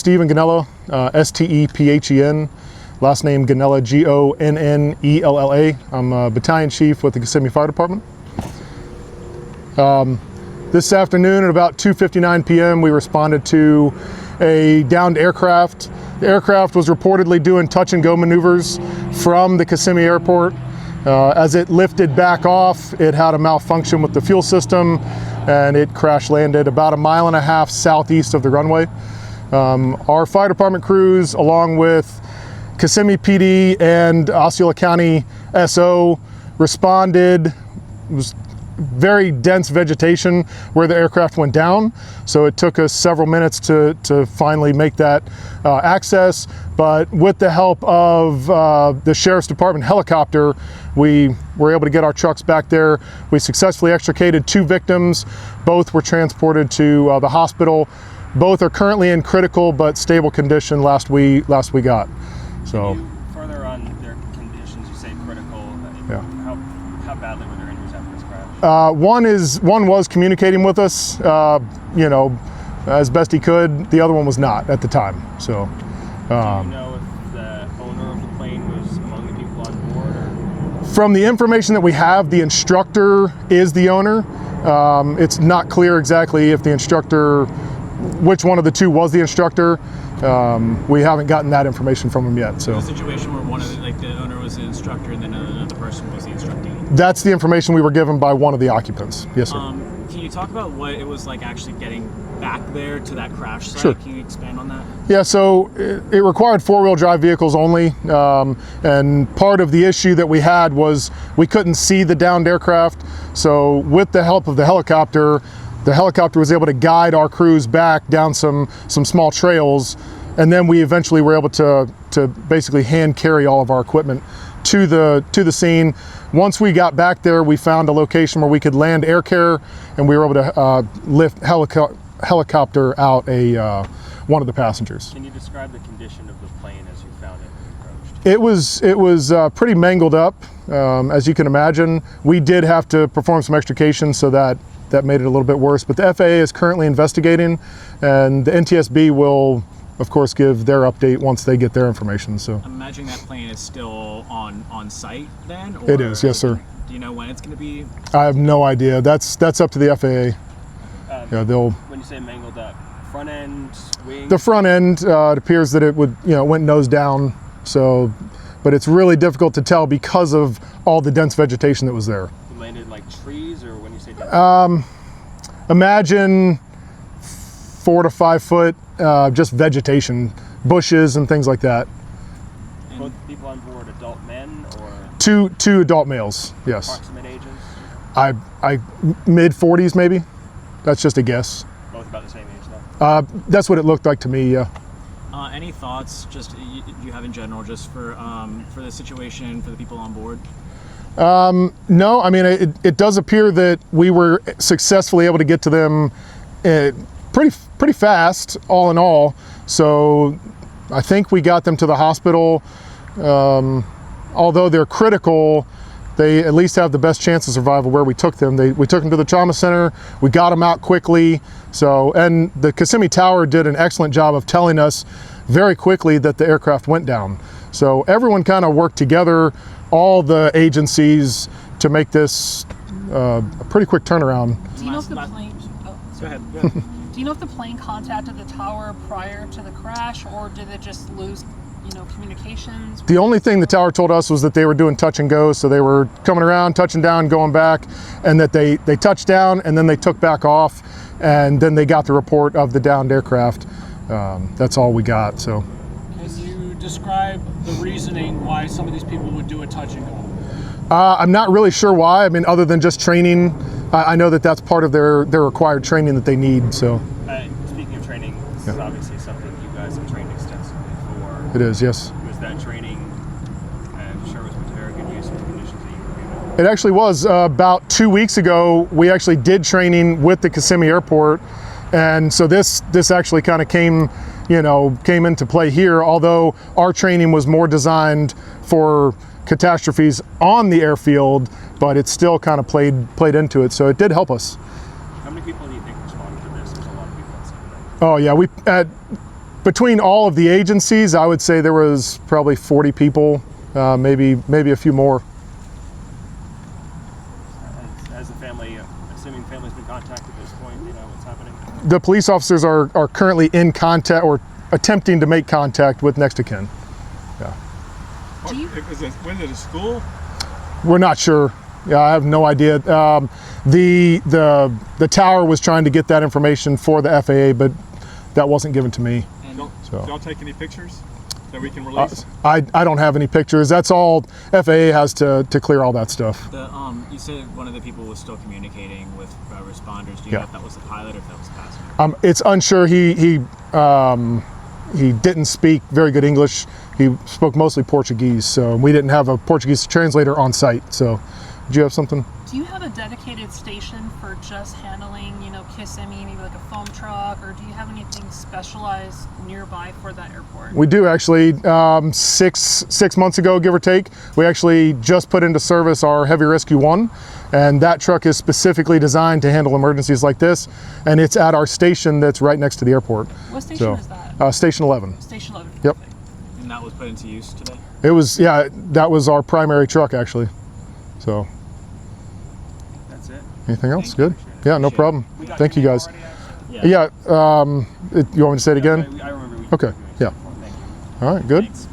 Stephen Gonnella, S-T-E-P-H-E-N, last name Gonnella, G-O-N-N-E-L-L-A. I'm a Battalion Chief with the Kissimmee Fire Department. This afternoon at about 2:59 p.m. we responded to a downed aircraft. The aircraft was reportedly doing touch and go maneuvers from the Kissimmee airport. As it lifted back off, it had a malfunction with the fuel system and it crash landed about 1.5 miles southeast of the runway. Our fire department crews, along with Kissimmee PD and Osceola County SO, responded. It was very dense vegetation where the aircraft went down, so it took us several minutes to finally make that access. But with the help of the Sheriff's Department helicopter, we were able to get our trucks back there. We successfully extricated 2 victims. Both were transported to the hospital. Both are currently in critical but stable condition last we got. So further on their conditions, you say critical. Yeah. How badly were their injuries after this crash? One was communicating with us, you know, as best he could. The other one was not at the time. So. Do you know if the owner of the plane was among the people on board? Or? From the information that we have, the instructor is the owner. It's not clear exactly if the instructor, which one of the 2 was the instructor. We haven't gotten that information from him yet. So the situation where one of the owner was the instructor and then another person was the instructee. That's the information we were given by one of the occupants. Yes, sir. Can you talk about what it was like actually getting back there to that crash site? Sure. Can you expand on that? Yeah, so it required 4-wheel drive vehicles only, and part of the issue that we had was we couldn't see the downed aircraft. So with the help of the helicopter was able to guide our crews back down some small trails, and then we eventually were able to basically hand carry all of our equipment to the scene. Once we got back there, we found a location where we could land air care, and we were able to lift helicopter out one of the passengers. Can you describe the condition of the plane as you found it when you approached? It was pretty mangled up, as you can imagine. We did have to perform some extrication, so that made it a little bit worse. But the FAA is currently investigating, and the NTSB will, of course, give their update once they get their information. So I'm imagining that plane is still on site then? Or it is, yes, sir. Do you know when it's going to be? I have no idea. That's up to the FAA. Yeah, they'll. When you say mangled up, front end, wing? The front end, it appears that it went nose down. So, but it's really difficult to tell because of all the dense vegetation that was there. It landed like trees, or when you say dense? Imagine 4 to 5 foot, just vegetation, bushes and things like that. Both people on board, adult men or? Two adult males, yes. Approximate ages? I mid-40s maybe. That's just a guess. Both about the same age though? That's what it looked like to me, yeah. Any thoughts just you have in general just for the situation, for the people on board? No, I mean, it does appear that we were successfully able to get to them pretty fast, all in all. So I think we got them to the hospital. Although they're critical, they at least have the best chance of survival where we took them. We took them to the trauma center. We got them out quickly. So, and the Kissimmee Tower did an excellent job of telling us very quickly that the aircraft went down. So everyone kind of worked together, all the agencies, to make this a pretty quick turnaround. Do you know if the plane? Oh, sorry. Go ahead. Do you know if the plane contacted the tower prior to the crash, or did it just lose, communications? The only thing the tower told us was that they were doing touch and go, so they were coming around, touching down, going back, and that they touched down and then they took back off, and then they got the report of the downed aircraft. That's all we got. So. Can you describe the reasoning why some of these people would do a touch and go? I'm not really sure why. I mean, other than just training, I know that that's part of their required training that they need. So. Speaking of training, this is obviously something you guys have trained extensively for. It is, yes. Was that training, I'm sure, was put to very good use in the conditions that you were given? It actually was. About 2 weeks ago, we actually did training with the Kissimmee Airport, and so this actually kind of came into play here. Although our training was more designed for catastrophes on the airfield, but it still kind of played into it, so it did help us. How many people do you think responded to this? There's a lot of people that said that. Oh yeah, Between all of the agencies, I would say there was probably 40 people, maybe a few more. As the family, assuming family's been contacted at this point, you know what's happening? The police officers are currently in contact or attempting to make contact with next of kin. Yeah. Was it a school? We're not sure. Yeah, I have no idea. The tower was trying to get that information for the FAA, but that wasn't given to me. Don't y'all take any pictures that we can release? I don't have any pictures. That's all FAA has to clear all that stuff. You said one of the people was still communicating with responders. Do you know if that was the pilot or if that was the passenger? It's unsure. He didn't speak very good English. He spoke mostly Portuguese, so we didn't have a Portuguese translator on site. So, did you have something? Do you have a dedicated station for just handling, you know, Kissimmee, maybe like a foam truck, or do you have anything specialized nearby for that airport? We do actually. 6 months ago, give or take, we actually just put into service our Heavy Rescue 1, and that truck is specifically designed to handle emergencies like this, and it's at our station that's right next to the airport. What station is that? Station 11. Station 11. Yep. And that was put into use today? It was, yeah, that was our primary truck actually. So. That's it. Anything else? Thank you. Good. Yeah, no problem. We got Thank you your name guys. already, Yeah. You want me to say it again? I remember. Okay. Yeah. Thank you. All right. Good. Thanks.